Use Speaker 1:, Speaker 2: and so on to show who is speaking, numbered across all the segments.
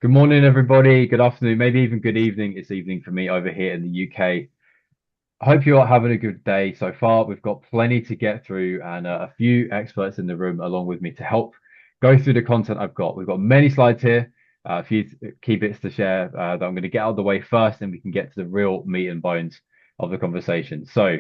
Speaker 1: Good morning, everybody. Good afternoon, maybe even good evening. It's evening for me over here in the UK. I hope you're having a good day so far. We've got plenty to get through and a few experts in the room along with me to help go through the content I've got. We've got many slides here, a few key bits to share that I'm going to get out of the way first, and we can get to the real meat and bones of the conversation. So,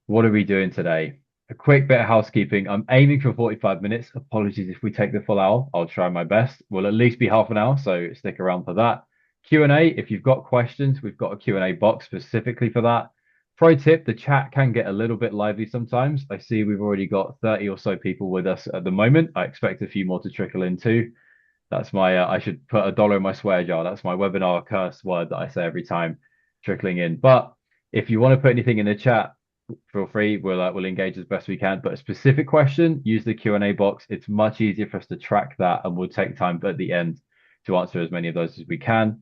Speaker 1: what are we doing today? A quick bit of housekeeping. I'm aiming for 45 minutes. Apologies if we take the full hour. I'll try my best. We'll at least be half an hour, so stick around for that. Q&A, if you've got questions, we've got a Q&A box specifically for that. Pro tip, the chat can get a little bit lively sometimes. I see we've already got 30 or so people with us at the moment. I expect a few more to trickle in too. That's my, I should put a dollar in my swear jar. That's my webinar curse word that I say every time trickling in. But if you want to put anything in the chat, feel free. We'll engage as best we can. But a specific question, use the Q&A box. It's much easier for us to track that, and we'll take time at the end to answer as many of those as we can.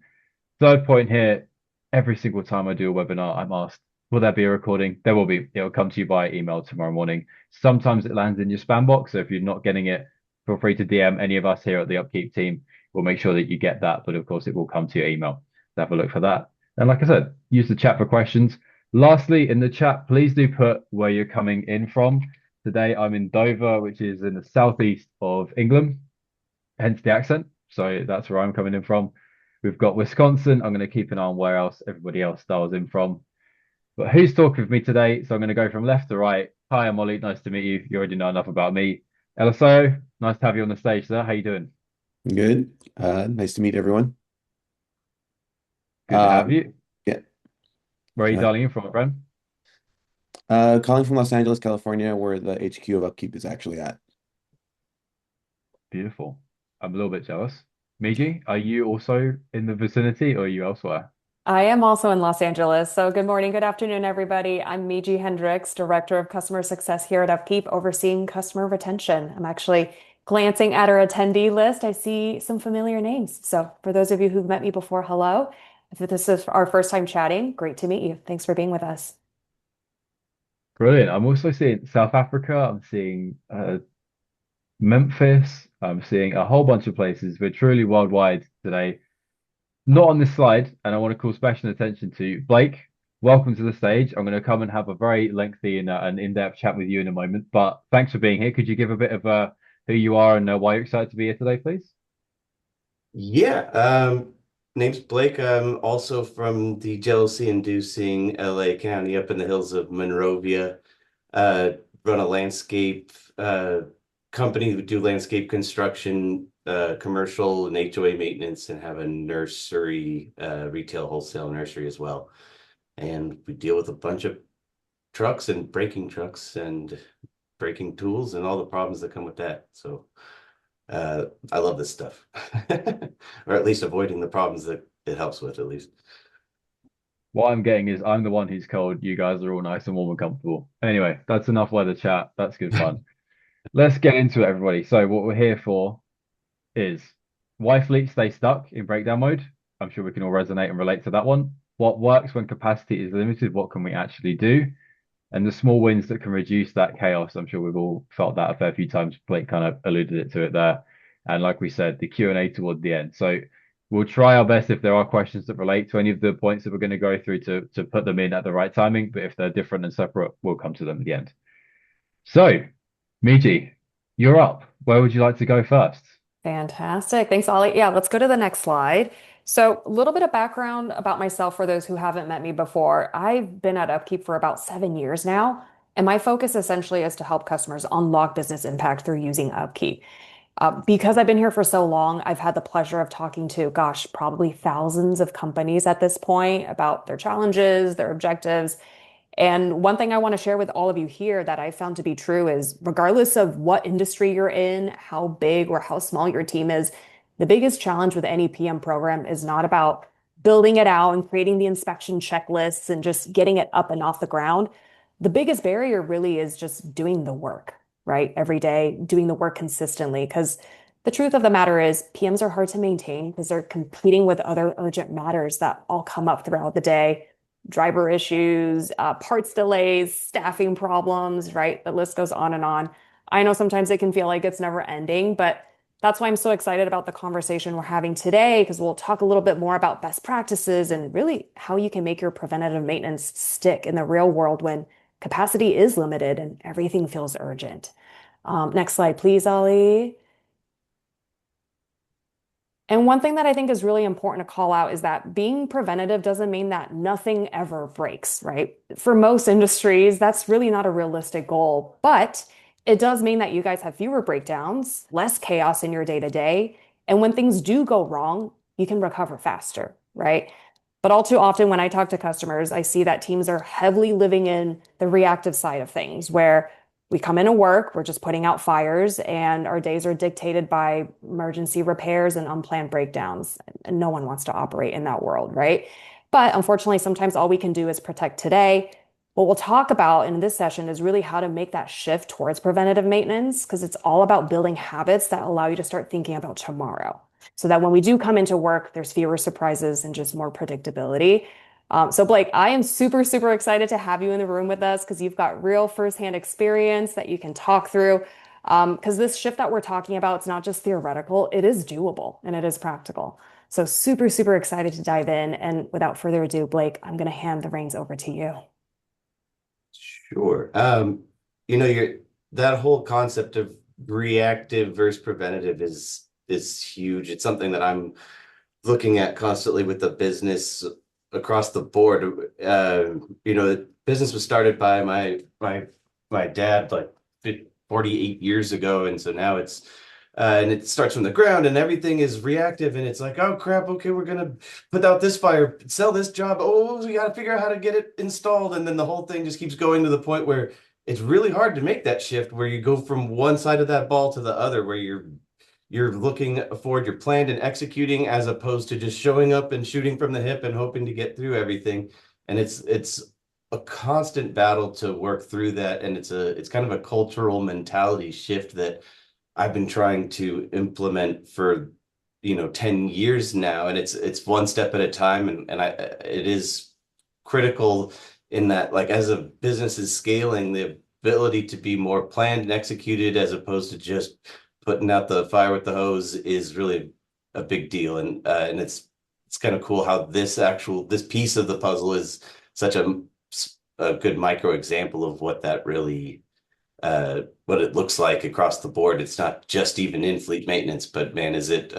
Speaker 1: Third point here, every single time I do a webinar, I'm asked, will there be a recording? There will be. It'll come to you by email tomorrow morning. Sometimes it lands in your spam box. So if you're not getting it, feel free to DM any of us here at the UpKeep team. We'll make sure that you get that. But of course, it will come to your email. So have a look for that. And like I said, use the chat for questions. Lastly, in the chat, please do put where you're coming in from. Today, I'm in Dover, which is in the southeast of England, hence the accent. So that's where I'm coming in from. We've got Wisconsin. I'm going to keep an eye on where else everybody else dials in from. But who's talking with me today? So I'm going to go from left to right. Hi, I'm Ollie. Nice to meet you. You already know enough about me. Eliseo, nice to have you on the stage, sir. How you doing?
Speaker 2: Good. Nice to meet everyone.
Speaker 1: Good to have you.
Speaker 2: Yeah.
Speaker 1: Where are you
Speaker 2: Uh,
Speaker 1: dialing in from, friend?
Speaker 2: Calling from Los Angeles, California, where the HQ of Upkeep is actually at.
Speaker 1: Beautiful. I'm a little bit jealous. Miji, are you also in the vicinity or are you elsewhere?
Speaker 3: I am also in Los Angeles. So good morning, good afternoon, everybody. I'm Miji Hendrix, Director of Customer Success here at UpKeep, overseeing customer retention. I'm actually glancing at our attendee list. I see some familiar names. So for those of you who've met me before, hello. If this is our first time chatting, great to meet you. Thanks for being with us.
Speaker 1: Brilliant. I'm also seeing South Africa. I'm seeing Memphis. I'm seeing a whole bunch of places. We're truly worldwide today. Not on this slide, and I want to call special attention to Blake. Welcome to the stage. I'm going to come and have a very lengthy and in-depth chat with you in a moment. But thanks for being here. Could you give a bit of who you are and why you're excited to be here today, please?
Speaker 4: Yeah, name's Blake. I'm also from the jealousy-inducing LA County up in the hills of Monrovia. Uh, Run a landscape company that do landscape construction, commercial and HOA maintenance, and have a nursery, retail wholesale nursery as well. And we deal with a bunch of trucks and braking trucks and braking tools and all the problems that come with that. So I love this stuff, or at least avoiding the problems that it helps with, at least.
Speaker 1: What I'm getting is I'm the one who's cold. You guys are all nice and warm and comfortable. Anyway, that's enough weather chat. That's good fun. Let's get into it, everybody. So what we're here for is why fleets stay stuck in breakdown mode. I'm sure we can all resonate and relate to that one. What works when capacity is limited? What can we actually do? And the small wins that can reduce that chaos. I'm sure we've all felt that a fair few times. Blake kind of alluded to it there. And like we said, the Q&A toward the end. So we'll try our best if there are questions that relate to any of the points that we're going to go through to put them in at the right timing. But if they're different and separate, we'll come to them at the end. So, Miji, you're up. Where would you like to go first?
Speaker 3: Fantastic. Thanks, Ollie. Yeah, let's go to the next slide. So, a little bit of background about myself for those who haven't met me before. I've been at UpKeep for about 7 years now, and my focus essentially is to help customers unlock business impact through using UpKeep. Because I've been here for so long, I've had the pleasure of talking to, gosh, probably thousands of companies at this point about their challenges, their objectives, and one thing I want to share with all of you here that I found to be true is regardless of what industry you're in, how big or how small your team is, the biggest challenge with any PM program is not about building it out and creating the inspection checklists and just getting it up and off the ground. The biggest barrier really is just doing the work, right? Every day, doing the work consistently. Because the truth of the matter is, PMs are hard to maintain because they're competing with other urgent matters that all come up throughout the day, driver issues, parts delays, staffing problems, right? The list goes on and on. I know sometimes it can feel like it's never ending, but That's why I'm so excited about the conversation we're having today, because we'll talk a little bit more about best practices and really how you can make your preventative maintenance stick in the real world when capacity is limited and everything feels urgent. Next slide, please, Ollie. And one thing that I think is really important to call out is that being preventative doesn't mean that nothing ever breaks, right? For most industries, that's really not a realistic goal, but it does mean that you guys have fewer breakdowns, less chaos in your day to day. And when things do go wrong, you can recover faster, right? But all too often, when I talk to customers, I see that teams are heavily living in the reactive side of things, where we come into work, we're just putting out fires, and our days are dictated by emergency repairs and unplanned breakdowns. And no one wants to operate in that world, right? But unfortunately, sometimes all we can do is protect today. What we'll talk about in this session is really how to make that shift towards preventative maintenance, because it's all about building habits that allow you to start thinking about tomorrow. So that when we do come into work, there's fewer surprises and just more predictability. So Blake, I am super, super excited to have you in the room with us because you've got real firsthand experience that you can talk through. Because this shift that we're talking about, it's not just theoretical, it is doable and it is practical. So super, super excited to dive in. And without further ado, Blake, I'm going to hand the reins over to you.
Speaker 4: Sure. That whole concept of reactive versus preventative is huge. It's something that I'm looking at constantly with the business across the board. The business was started by my dad like 48 years ago, and so now and it starts from the ground, and everything is reactive, and it's like, oh crap, okay, we're gonna put out this fire, sell this job. Oh, we gotta figure out how to get it installed, and then the whole thing just keeps going to the point where it's really hard to make that shift where you go from one side of that ball to the other, where you're looking forward, you're planned and executing, as opposed to just showing up and shooting from the hip and hoping to get through everything. And it's a constant battle to work through that, and it's kind of a cultural mentality shift that I've been trying to implement for 10 years now, and it's one step at a time, and it is critical in that, like, as a business is scaling, the ability to be more planned and executed as opposed to just putting out the fire with the hose is really a big deal. And it's kind of cool how this piece of the puzzle is such a good micro example of what that really what it looks like across the board. It's not just even in fleet maintenance, but man, is it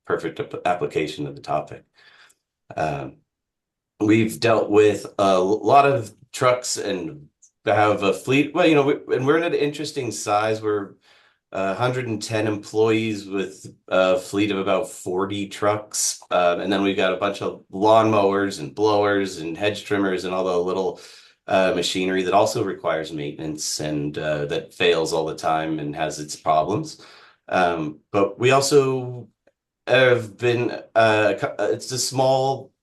Speaker 4: perfect application of the topic. We've dealt with a lot of trucks and have a fleet. Well, and we're at an interesting size. We're 110 employees with a fleet of about 40 trucks. And then we've got a bunch of lawnmowers and blowers and hedge trimmers and all the little machinery that also requires maintenance and that fails all the time and has its problems. But we also have been, it's a small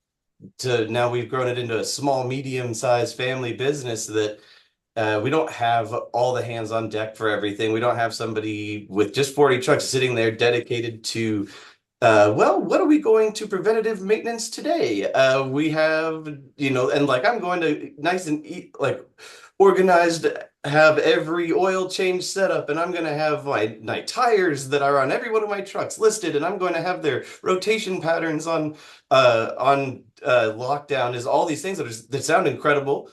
Speaker 4: to now we've grown it into a small, medium-sized family business that we don't have all the hands on deck for everything. We don't have somebody with just 40 trucks sitting there dedicated to, what are we going to preventative maintenance today? We have, and like I'm going to nice and organized, have every oil change set up, and I'm going to have my tires that are on every one of my trucks listed, and I'm going to have their rotation patterns on lockdown. Is all these things that sound incredible,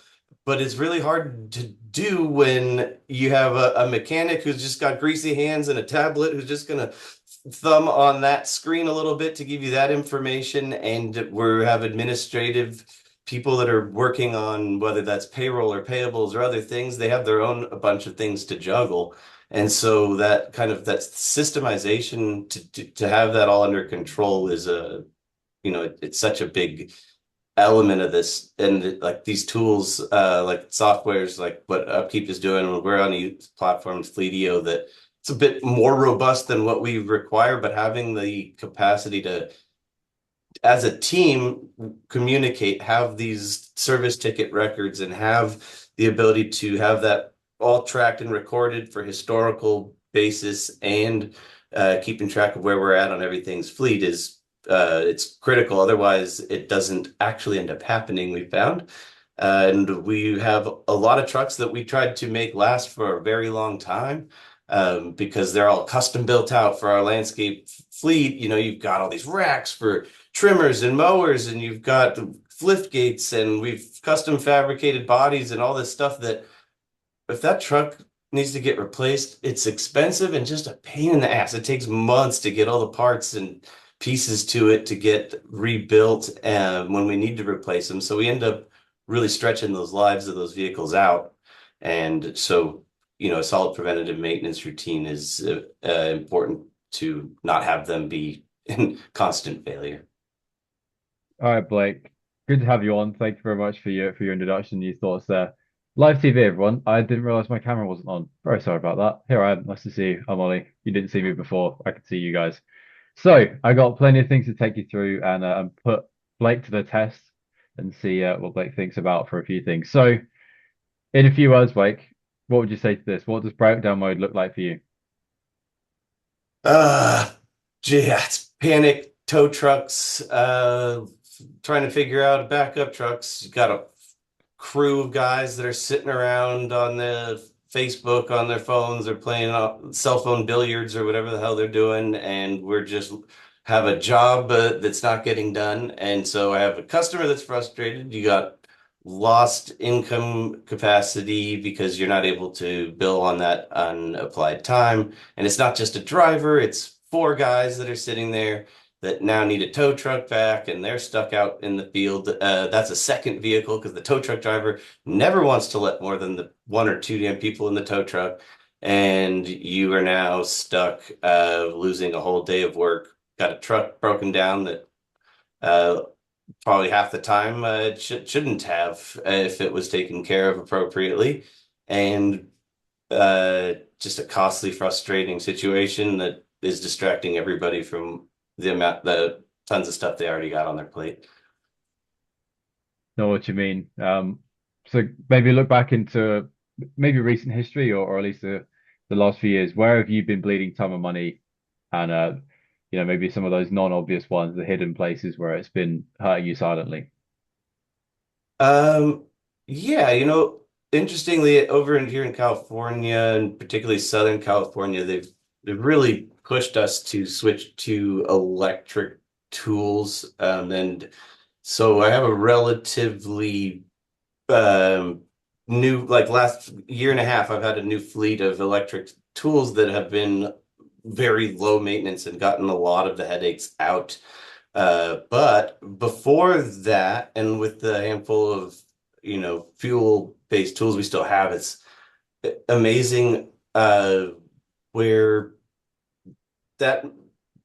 Speaker 4: but it's really hard to do when you have a mechanic who's just got greasy hands and a tablet who's just going to thumb on that screen a little bit to give you that information, and we have administrative people that are working on whether that's payroll or payables or other things. They have their own a bunch of things to juggle, and so that systemization to have that all under control is it's such a big element of this. And like these tools, like softwares, like what UpKeep is doing, when we're on these platforms, Fleetio, that it's a bit more robust than what we require, but having the capacity to, as a team, communicate, have these service ticket records, and have the ability to have that all tracked and recorded for historical basis, and keeping track of where we're at on everything's fleet is it's critical. Otherwise, it doesn't actually end up happening, we found. And we have a lot of trucks that we tried to make last for a very long time. because they're all custom built out for our landscape fleet. You've got all these racks for trimmers and mowers, and you've got the lift gates, and we've custom fabricated bodies and all this stuff that if that truck needs to get replaced, it's expensive and just a pain in the ass. It takes months to get all the parts and pieces to it to get rebuilt when we need to replace them. So we end up really stretching those lives of those vehicles out. And so, a solid preventative maintenance routine is important to not have them be in constant failure.
Speaker 1: All right, Blake. Good to have you on. Thank you very much for your introduction, your thoughts there. Live TV, everyone. I didn't realize my camera wasn't on. Very sorry about that. Here I am. Nice to see you. I'm Ollie. You didn't see me before. I could see you guys. So I got plenty of things to take you through and put Blake to the test and see what Blake thinks about for a few things. So in a few words, Blake, what would you say to this? What does breakdown mode look like for you?
Speaker 4: Yeah, it's panic, tow trucks, trying to figure out backup trucks. You got a crew of guys that are sitting around on the Facebook on their phones or playing cell phone billiards or whatever the hell they're doing, and we're just have a job that's not getting done. And so I have a customer that's frustrated. You got lost income capacity because you're not able to bill on that unapplied time. And it's not just a driver, it's four guys that are sitting there that now need a tow truck back and they're stuck out in the field. That's a second vehicle because the tow truck driver never wants to let more than the one or two damn people in the tow truck. And you are now stuck losing a whole day of work. Got a truck broken down that probably half the time it shouldn't have if it was taken care of appropriately. And just a costly, frustrating situation that is distracting everybody from the tons of stuff they already got on their plate.
Speaker 1: Know what you mean. So maybe look back into maybe recent history or at least the last few years. Where have you been bleeding time of money and maybe some of those non-obvious ones, the hidden places where it's been hurting you silently?
Speaker 4: Yeah, interestingly, over in here in California, and particularly Southern California, they've really pushed us to switch to electric tools. And so I have a relatively new, like last year and a half, I've had a new fleet of electric tools that have been very low maintenance and gotten a lot of the headaches out. But before that, and with the handful of, fuel-based tools we still have, it's amazing where that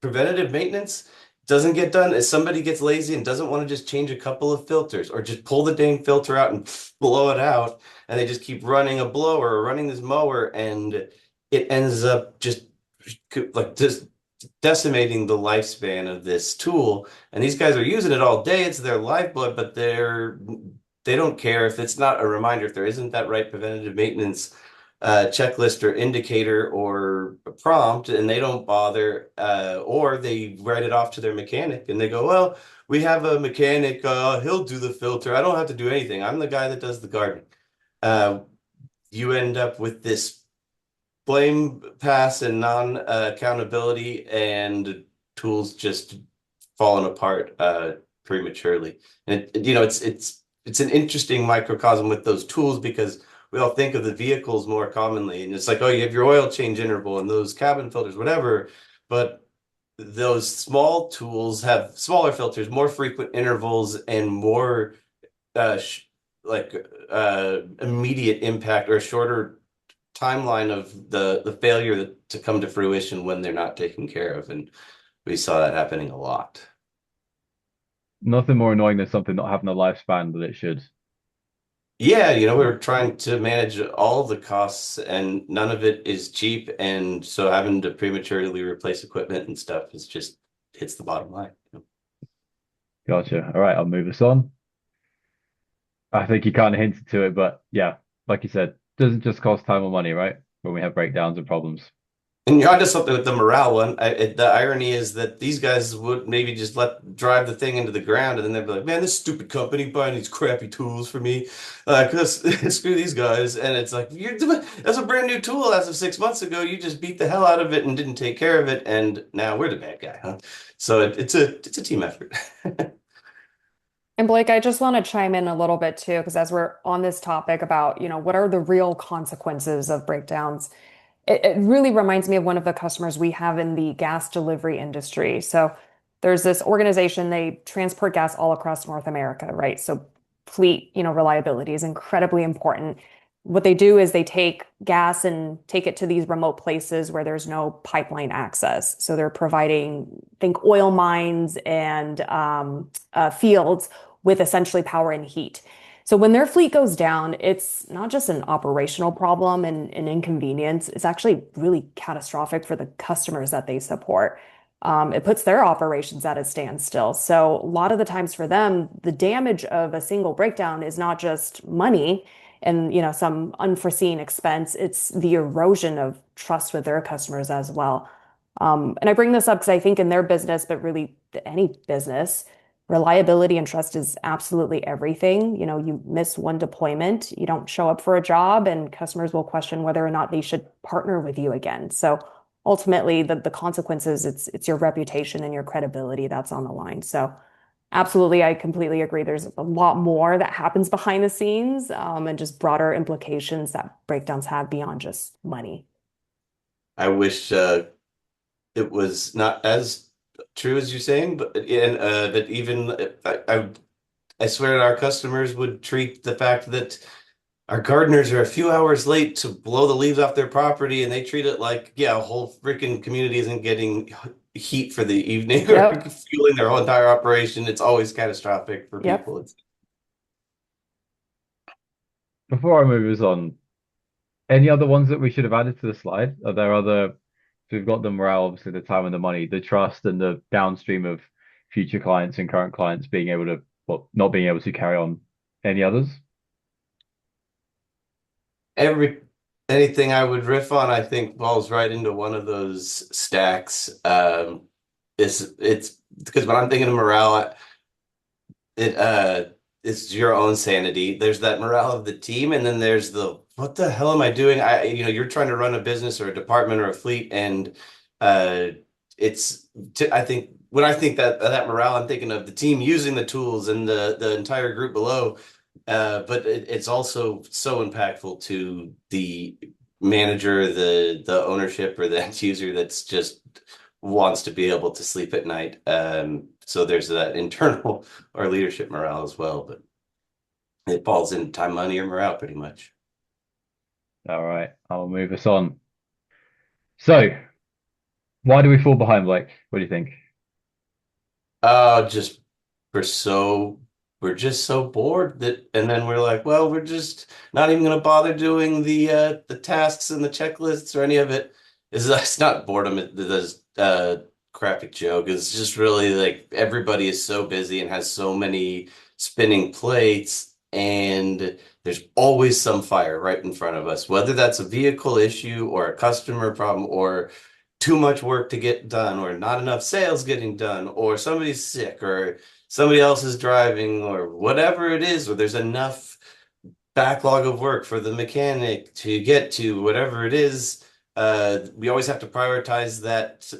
Speaker 4: preventative maintenance doesn't get done as somebody gets lazy and doesn't want to just change a couple of filters or just pull the dang filter out and blow it out, and they just keep running a blower or running this mower, and it ends up just decimating the lifespan of this tool. And these guys are using it all day. It's their lifeblood, but they don't care if it's not a reminder, if there isn't that right preventative maintenance checklist or indicator or a prompt, and they don't bother, or they write it off to their mechanic and they go, well, we have a mechanic, he'll do the filter. I don't have to do anything. I'm the guy that does the gardening. You end up with this blame pass and non-accountability and tools just falling apart prematurely. And it's an interesting microcosm with those tools because we all think of the vehicles more commonly, and it's like, oh, you have your oil change interval and those cabin filters, whatever. But those small tools have smaller filters, more frequent intervals, and more immediate impact or a shorter timeline of the failure to come to fruition when they're not taken care of. And we saw that happening a lot.
Speaker 1: Nothing more annoying than something not having the lifespan that it should.
Speaker 4: Yeah, we're trying to manage all the costs and none of it is cheap. And so having to prematurely replace equipment and stuff is just hits the bottom line.
Speaker 1: Gotcha. All right, I'll move us on. I think you kind of hinted to it, but yeah, like you said, doesn't just cost time or money, right? When we have breakdowns and problems.
Speaker 4: And you're onto something with the morale one. The irony is that these guys would maybe just drive the thing into the ground, and then they'd be like, "Man, this stupid company buying these crappy tools for me, because screw these guys." And it's like, that's a brand new tool as of 6 months ago. You just beat the hell out of it and didn't take care of it, and now we're the bad guy, huh? So it's a team effort.
Speaker 3: And Blake, I just want to chime in a little bit too, because as we're on this topic about, what are the real consequences of breakdowns? It really reminds me of one of the customers we have in the gas delivery industry. So there's this organization, they transport gas all across North America, right? So fleet, reliability is incredibly important. What they do is they take gas and take it to these remote places where there's no pipeline access. So they're providing, think oil mines and fields with essentially power and heat. So when their fleet goes down, it's not just an operational problem and an inconvenience, it's actually really catastrophic for the customers that they support. It puts their operations at a standstill. So a lot of the times for them, the damage of a single breakdown is not just money and some unforeseen expense, it's the erosion of trust with their customers as well. And I bring this up because I think in their business, but really any business, reliability and trust is absolutely everything. You miss one deployment, you don't show up for a job, and customers will question whether or not they should partner with you again. So ultimately, the consequences, it's your reputation and your credibility that's on the line. So absolutely, I completely agree. There's a lot more that happens behind the scenes, and just broader implications that breakdowns have beyond just money.
Speaker 4: I wish it was not as true as you're saying, but and that even I swear our customers would treat the fact that our gardeners are a few hours late to blow the leaves off their property, and they treat it like, yeah, a whole freaking community isn't getting heat for the evening or
Speaker 3: Yep.
Speaker 4: fueling their whole entire operation. It's always catastrophic for
Speaker 3: Yep.
Speaker 4: people.
Speaker 1: Before I move us on, any other ones that we should have added to the slide? Are there other? So we've got the morale, obviously, the time and the money, the trust, and the downstream of future clients and current clients being able to, well, not being able to carry on. Any others?
Speaker 4: Every Anything I would riff on, I think falls right into one of those stacks. It's because when I'm thinking of morale, it's your own sanity. There's that morale of the team, and then there's the what the hell am I doing? You're trying to run a business or a department or a fleet, and uh, I think when I think that morale, I'm thinking of the team using the tools and the entire group below. But it's also so impactful to the manager, the ownership, or the end user that's just wants to be able to sleep at night. So there's that internal or leadership morale as well, but it falls in time, money, or morale pretty much.
Speaker 1: All right, I'll move us on. So, why do we fall behind, Blake? What do you think?
Speaker 4: Just we're so we're just so bored that, and then we're like, well, we're just not even gonna bother doing the tasks and the checklists or any of it. It's not boredom. This graphic joke. It's just really like everybody is so busy and has so many spinning plates, and there's always some fire right in front of us, whether that's a vehicle issue or a customer problem or too much work to get done or not enough sales getting done or somebody's sick or somebody else is driving or whatever it is, or there's enough backlog of work for the mechanic to get to whatever it is. We always have to prioritize that,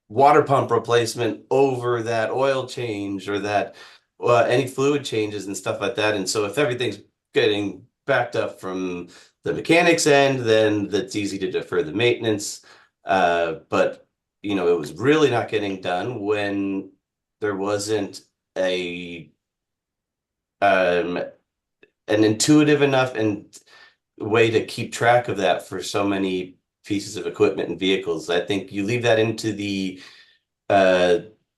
Speaker 4: water pump replacement over that oil change or that any fluid changes and stuff like that. And so if everything's getting backed up from the mechanic's end, then that's easy to defer the maintenance. But it was really not getting done when there wasn't a an intuitive enough and way to keep track of that for so many pieces of equipment and vehicles. I think you leave that into uh,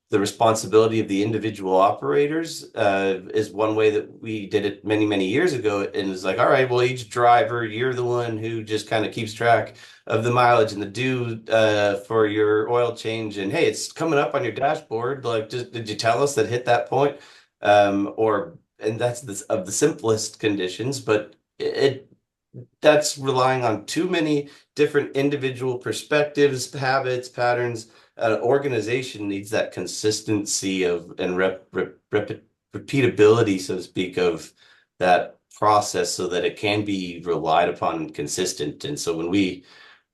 Speaker 4: the responsibility of the individual operators is one way that we did it many, many years ago. And it's like, all right, well, each driver, you're the one who just kind of keeps track of the mileage and the due for your oil change. And hey, it's coming up on your dashboard. Like, just did you tell us that hit that point? And that's of the simplest conditions, but it that's relying on too many different individual perspectives, habits, patterns. An organization needs that consistency of and repeatability, so to speak, of that process so that it can be relied upon and consistent. And so when we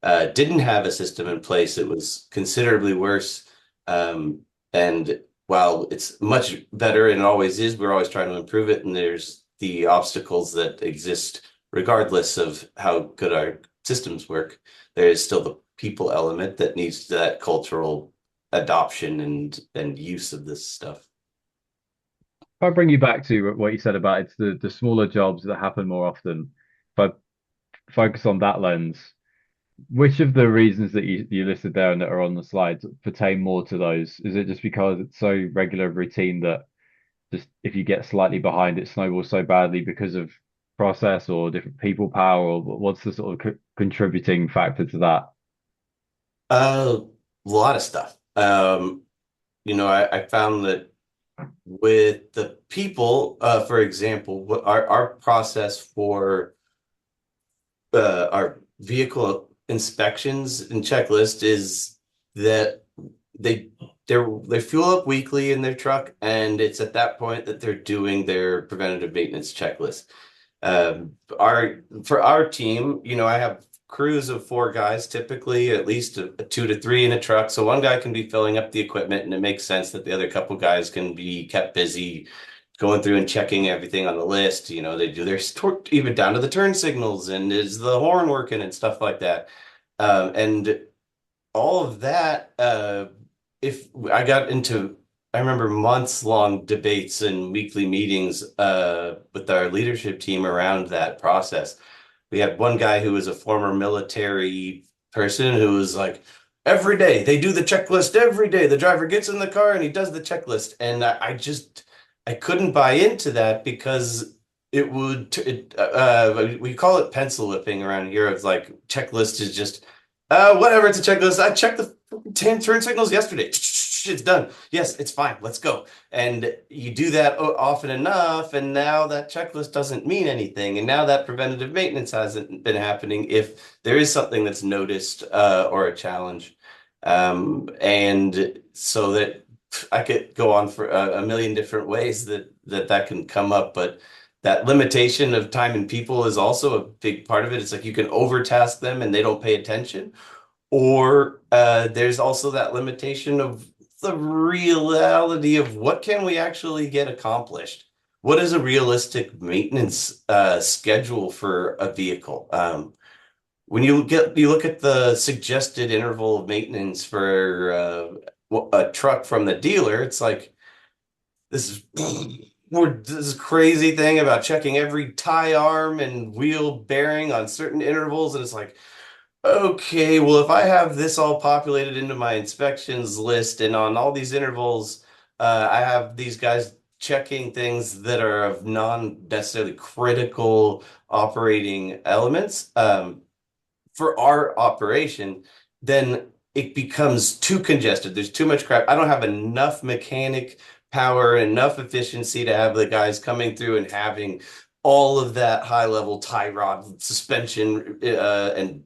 Speaker 4: didn't have a system in place, it was considerably worse. And while it's much better and it always is, we're always trying to improve it. And there's the obstacles that exist regardless of how good our systems work. There is still the people element that needs that cultural adoption and use of this stuff.
Speaker 1: If I bring you back to what you said about it's the smaller jobs that happen more often, if I focus on that lens, which of the reasons that you listed there and that are on the slides pertain more to those? Is it just because it's so regular routine that just if you get slightly behind, it snowballs so badly because of process or different people power, or what's the sort of contributing factor to that?
Speaker 4: A lot of stuff. I found that with the people, for example, our process for our vehicle inspections and checklist is that they fuel up weekly in their truck, and it's at that point that they're doing their preventative maintenance checklist. For our team, I have crews of 4 guys, typically at least a 2 to 3 in a truck. So one guy can be filling up the equipment, and it makes sense that the other couple guys can be kept busy going through and checking everything on the list. They do their even down to the turn signals and is the horn working and stuff like that. And all of that, if I got into, I remember months-long debates and weekly meetings with our leadership team around that process. We had one guy who was a former military person who was like, every day they do the checklist every day. The driver gets in the car and he does the checklist. And I couldn't buy into that because we call it pencil whipping around here. It's like checklist is just whatever, it's a checklist. I checked the 10 turn signals yesterday. It's done. Yes, it's fine. Let's go. And you do that often enough, and now that checklist doesn't mean anything. And now that preventative maintenance hasn't been happening if there is something that's noticed or a challenge. And so that I could go on for a million different ways that can come up, but that limitation of time and people is also a big part of it. It's like you can overtask them and they don't pay attention. Or there's also that limitation of the reality of what can we actually get accomplished? What is a realistic maintenance schedule for a vehicle? When you look at the suggested interval of maintenance for a truck from the dealer, it's like this is this crazy thing about checking every tie arm and wheel bearing on certain intervals, and it's like, okay, well, if I have this all populated into my inspections list and on all these intervals, I have these guys checking things that are of non-necessarily critical operating elements for our operation, then it becomes too congested. There's too much crap. I don't have enough mechanic power, enough efficiency to have the guys coming through and having all of that high-level tie rod suspension and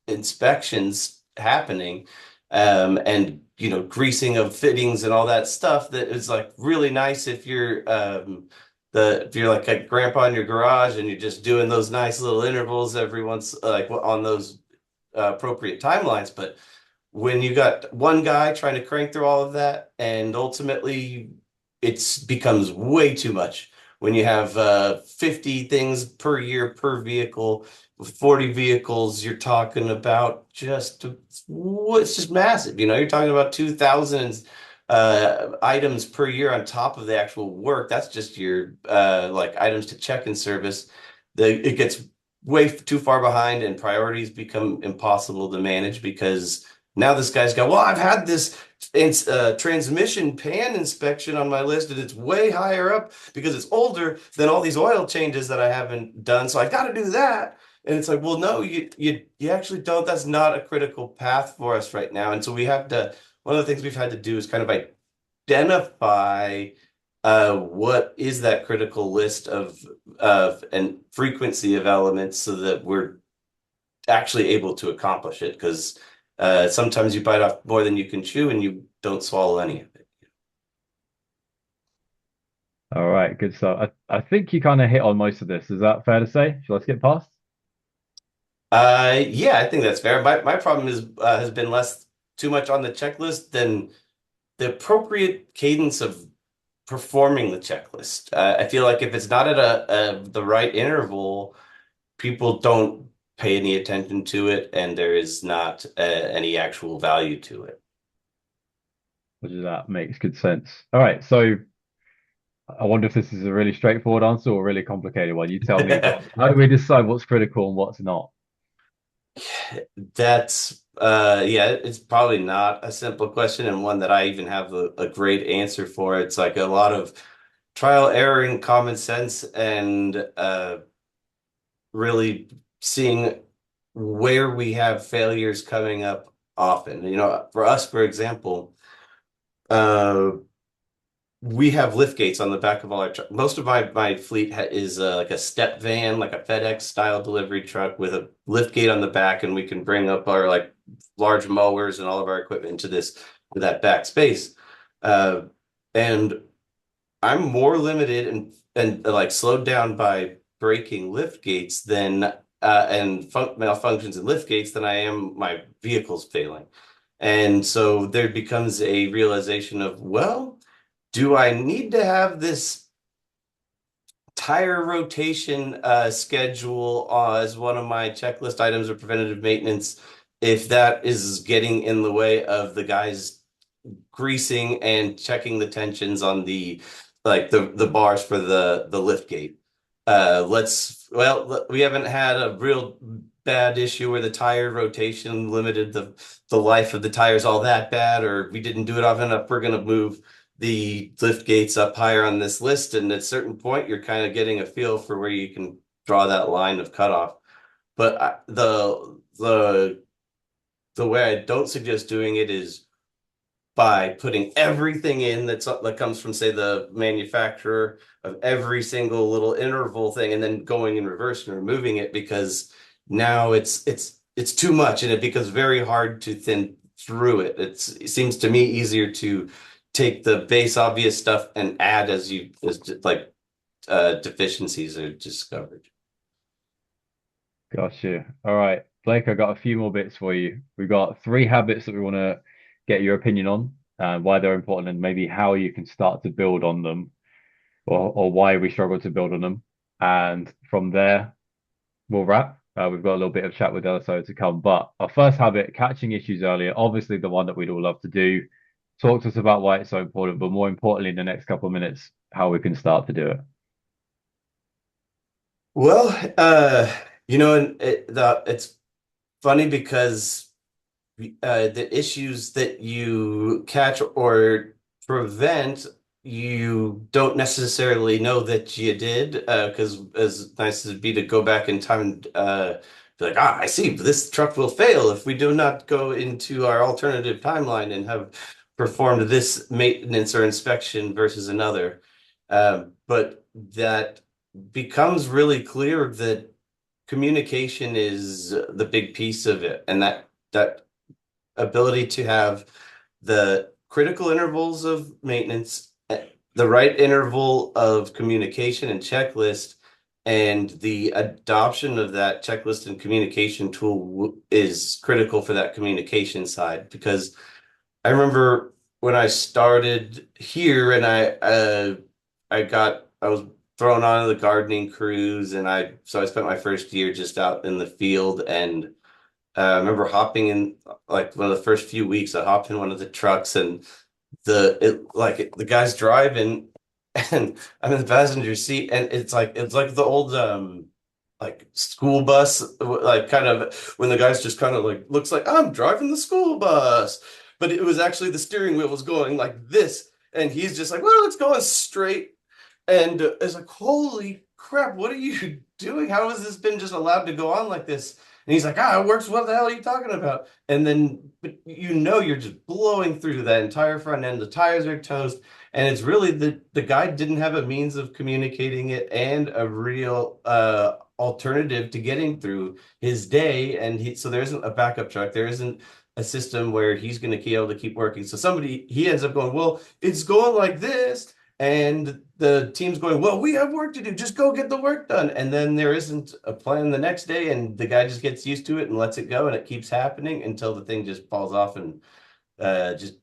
Speaker 4: inspections happening, and greasing of fittings and all that stuff that is like really nice if you're if you're like a grandpa in your garage and you're just doing those nice little intervals every once, like on those appropriate timelines. But when you got one guy trying to crank through all of that, and ultimately it becomes way too much when you have 50 things per year per vehicle. With 40 vehicles, you're talking about it's just massive. You're talking about 2,000 items per year on top of the actual work. That's just your like items to check and service. It gets way too far behind, and priorities become impossible to manage because now this guy's got, well, I've had this transmission pan inspection on my list, and it's way higher up because it's older than all these oil changes that I haven't done. So I got to do that. And it's like, well, no, you actually don't. That's not a critical path for us right now. And so one of the things we've had to do is kind of identify what is that critical list of and frequency of elements so that we're actually able to accomplish it? Because sometimes you bite off more than you can chew and you don't swallow any of it.
Speaker 1: All right, good stuff. I think you kind of hit on most of this. Is that fair to say? Shall I skip past?
Speaker 4: Yeah, I think that's fair. My problem is has been less too much on the checklist than the appropriate cadence of performing the checklist. I feel like if it's not at the right interval, people don't pay any attention to it, and there is not any actual value to it.
Speaker 1: Which is that makes good sense. All right, so I wonder if this is a really straightforward answer or a really complicated one. You tell me, Josh. How do we decide what's critical and what's not?
Speaker 4: That's yeah, it's probably not a simple question and one that I even have a great answer for. It's like a lot of trial, error, and common sense, and really seeing where we have failures coming up often. You know, for us, for example, uh, we have lift gates on the back of all our trucks. Most of my fleet is like a step van, like a FedEx style delivery truck with a lift gate on the back, and we can bring up our like large mowers and all of our equipment into that back space. Uh, and I'm more limited and like slowed down by breaking lift gates than and malfunctions in lift gates than I am my vehicles failing. And so there becomes a realization of, well, do I need to have this tire rotation schedule as one of my checklist items of preventative maintenance if that is getting in the way of the guys greasing and checking the tensions on the like the bars for the lift gate. We haven't had a real bad issue where the tire rotation limited the life of the tires all that bad, or we didn't do it often enough. We're going to move the lift gates up higher on this list, and at a certain point, you're kind of getting a feel for where you can draw that line of cutoff. But the way I don't suggest doing it is by putting everything in that comes from, say, the manufacturer of every single little interval thing, and then going in reverse and removing it, because now it's too much and it becomes very hard to thin through it. It seems to me easier to take the base obvious stuff and add as like deficiencies are discovered.
Speaker 1: Gotcha. All right, Blake, I got a few more bits for you. We've got three habits that we want to get your opinion on, why they're important, and maybe how you can start to build on them, or why we struggle to build on them. And from there, we'll wrap. We've got a little bit of chat with Eliseo to come. But our first habit, catching issues earlier, obviously the one that we'd all love to do. Talk to us about why it's so important, but more importantly, in the next couple of minutes, how we can start to do it.
Speaker 4: Well, and it's funny because the issues that you catch or prevent, you don't necessarily know that you did, because as nice as it'd be to go back in time and be like, I see, this truck will fail if we do not go into our alternative timeline and have performed this maintenance or inspection versus another. But that becomes really clear that communication is the big piece of it, and that ability to have the critical intervals of maintenance, the right interval of communication and checklist, and the adoption of that checklist and communication tool is critical for that communication side. Because I remember when I started here and I was thrown on the gardening crews, and I spent my first year just out in the field, and I remember hopping in like one of the first few weeks. I hopped in one of the trucks, and the guy's driving, and I'm in the passenger seat, and it's like the old like school bus, like kind of when the guy's just kind of like looks like I'm driving the school bus, but it was actually the steering wheel was going like this, and he's just like, well, it's going straight, and it's like, holy crap, what are you doing? How has this been just allowed to go on like this? And he's like, ah, it works. What the hell are you talking about? And then, but you're just blowing through that entire front end. The tires are toast. And it's really the guy didn't have a means of communicating it and a real alternative to getting through his day. And so there isn't a backup truck. There isn't a system where he's going to be able to keep working. So he ends up going, well, it's going like this. And the team's going, well, we have work to do. Just go get the work done. And then there isn't a plan the next day. And the guy just gets used to it and lets it go. And it keeps happening until the thing just falls off and just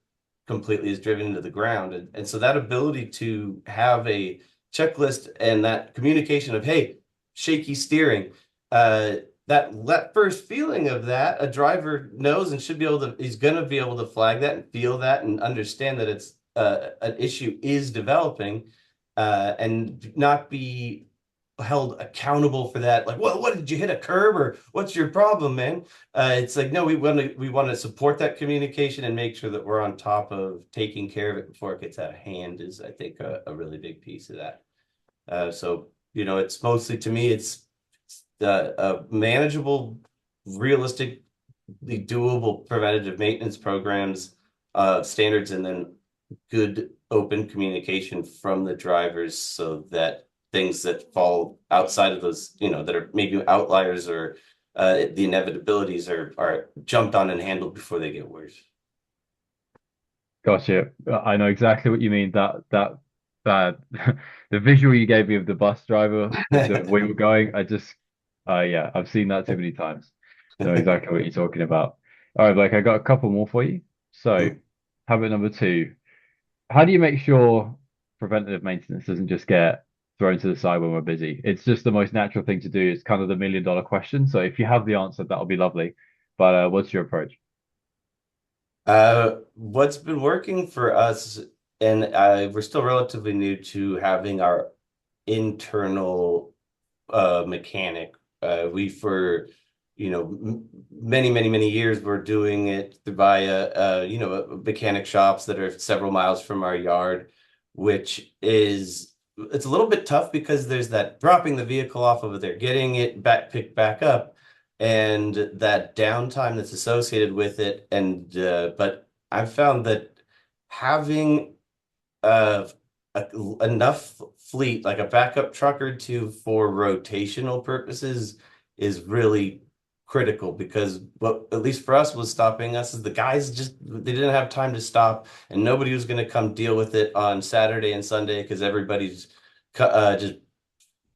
Speaker 4: completely is driven into the ground. And so that ability to have a checklist and that communication of, hey, shaky steering, that first feeling of that, a driver knows and should be able to, he's going to be able to flag that and feel that and understand that it's an issue is developing and not be held accountable for that. Like, well, what did you hit a curb or what's your problem, man? It's like, no, we want to support that communication and make sure that we're on top of taking care of it before it gets out of hand is, I think, a really big piece of that. So, it's mostly to me, it's manageable, realistically doable preventative maintenance programs, standards, and then good open communication from the drivers so that things that fall outside of those, that are maybe outliers or the inevitabilities are jumped on and handled before they get worse.
Speaker 1: Gotcha. I know exactly what you mean. That the visual you gave me of the bus driver, the way we're going, yeah, I've seen that too many times. Know exactly what you're talking about. All right, Blake, I got a couple more for you. So, habit number 2. How do you make sure preventative maintenance doesn't just get thrown to the side when we're busy? It's just the most natural thing to do. It's kind of the $1 million question. So if you have the answer, that'll be lovely. But what's your approach?
Speaker 4: What's been working for us, and we're still relatively new to having our internal mechanic. For many, many, many years, we're doing it via mechanic shops that are several miles from our yard, which it's a little bit tough because there's that dropping the vehicle off over there, getting it picked back up, and that downtime that's associated with it. And but I've found that having uh, enough fleet, like a backup truck or two for rotational purposes, is really critical because what at least for us was stopping us is the guys they didn't have time to stop and nobody was going to come deal with it on Saturday and Sunday because everybody's just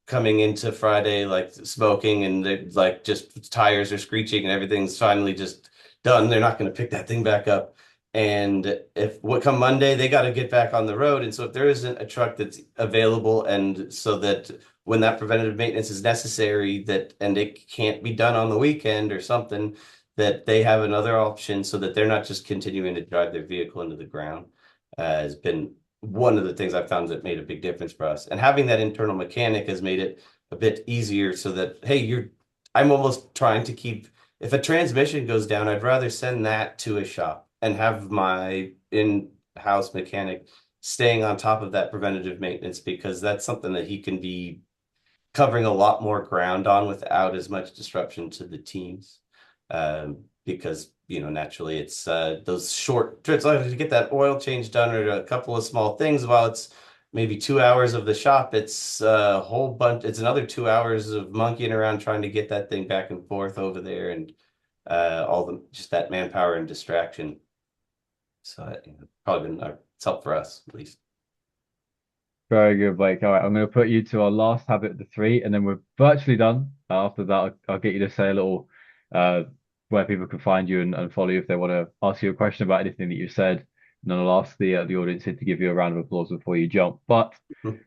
Speaker 4: coming into Friday like smoking and they're like just tires are screeching and everything's finally just done. They're not going to pick that thing back up. And if what come Monday, they got to get back on the road. And so if there isn't a truck that's available and so that when that preventative maintenance is necessary and it can't be done on the weekend or something, that they have another option so that they're not just continuing to drive their vehicle into the ground, has been one of the things I've found that made a big difference for us. And having that internal mechanic has made it a bit easier so that, hey, I'm almost trying to keep, if a transmission goes down, I'd rather send that to a shop and have my in-house mechanic staying on top of that preventative maintenance because that's something that he can be covering a lot more ground on without as much disruption to the teams. Because, naturally it's those short trips, like to get that oil change done or a couple of small things, while it's maybe 2 hours of the shop, it's a whole bunch, it's another 2 hours of monkeying around trying to get that thing back and forth over there and just that manpower and distraction. So probably been it's helped for us at least.
Speaker 1: Very good, Blake. All right, I'm going to put you to our last habit, the 3, and then we're virtually done. After that, I'll get you to say a little where people can find you and follow you if they want to ask you a question about anything that you said. And then I'll ask the audience here to give you a round of applause before you jump. But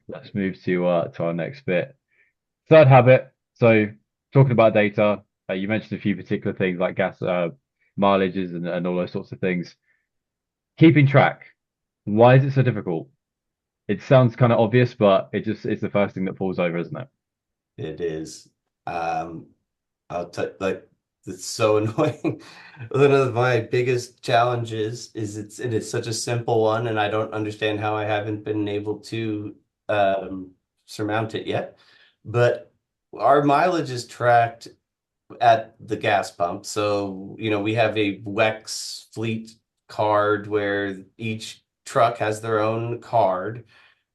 Speaker 1: let's move to our next bit. 3rd habit. So talking about data, you mentioned a few particular things like gas mileages and all those sorts of things. Keeping track. Why is it so difficult? It sounds kind of obvious, but it's the first thing that falls over, isn't it?
Speaker 4: It is. I'll tell like it's so annoying. One of my biggest challenges is it is such a simple one, and I don't understand how I haven't been able to surmount it yet. But our mileage is tracked at the gas pump. So, we have a WEX fleet card where each truck has their own card,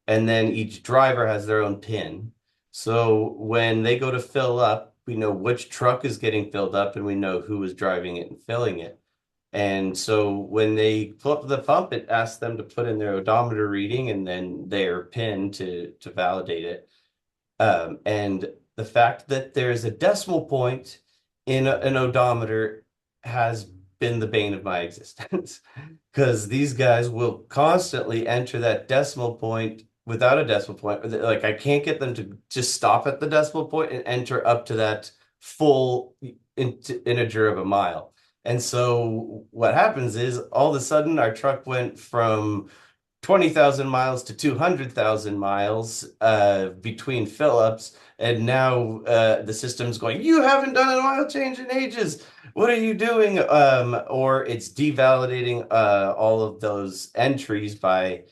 Speaker 4: and then each driver has their own PIN. So when they go to fill up, we know which truck is getting filled up, and we know who is driving it and filling it. And so when they pull up to the pump, it asks them to put in their odometer reading and then their PIN to validate it. And the fact that there's a decimal point in an odometer has been the bane of my existence because these guys will constantly enter that decimal point without a decimal point. Like I can't get them to just stop at the decimal point and enter up to that full integer of a mile. And so what happens is all of a sudden our truck went from 20,000 miles to 200,000 miles between fill-ups. And now the system's going, you haven't done an oil change in ages. What are you doing? Or it's devalidating all of those entries by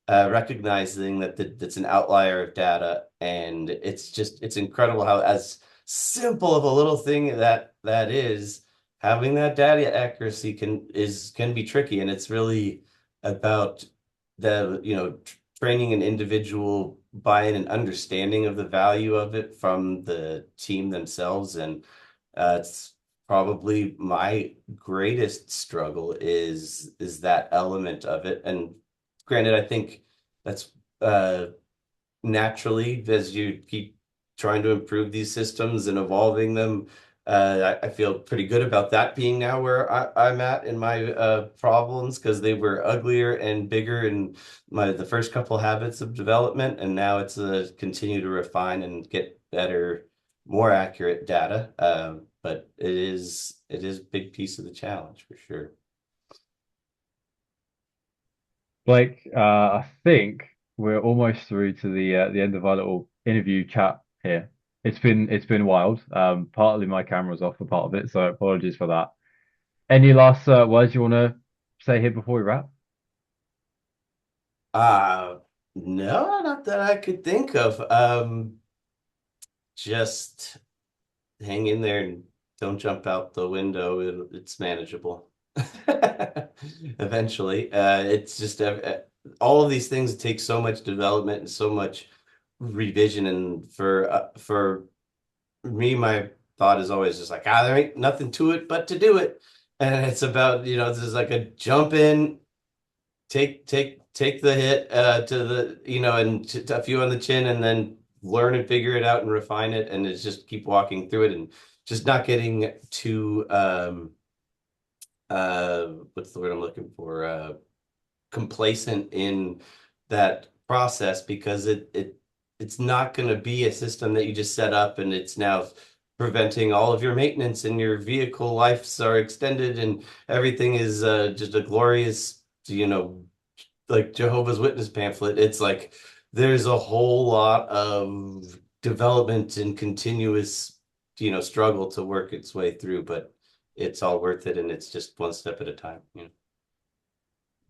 Speaker 4: recognizing that that's an outlier of data. And it's incredible how as simple of a little thing that is, having that data accuracy can be tricky. And it's really about training an individual buying an understanding of the value of it from the team themselves. And it's probably my greatest struggle is that element of it. And granted, I think that's naturally, as you keep trying to improve these systems and evolving them, I feel pretty good about that being now where I'm at in my problems because they were uglier and bigger in the first couple habits of development, and now it's continue to refine and get better, more accurate data. But it is a big piece of the challenge for sure.
Speaker 1: Blake, I think we're almost through to the end of our little interview chat here. It's been wild. Partly my camera's off for part of it, so apologies for that. Any last words you want to say here before we wrap?
Speaker 4: No, not that I could think of. Just hang in there and don't jump out the window. It's manageable. Eventually, it's just all of these things take so much development and so much revision. And for me, my thought is always just like, there ain't nothing to it but to do it. And it's about, this is like a jump in, take the hit to the, and a few on the chin, and then learn and figure it out and refine it. And it's just keep walking through it and just not getting too what's the word I'm looking for? Complacent in that process, because it's not going to be a system that you just set up and it's now preventing all of your maintenance and your vehicle lives are extended and everything is just a glorious, like Jehovah's Witness pamphlet. It's like there's a whole lot of development and continuous, struggle to work its way through, but it's all worth it, and it's just one step at a time.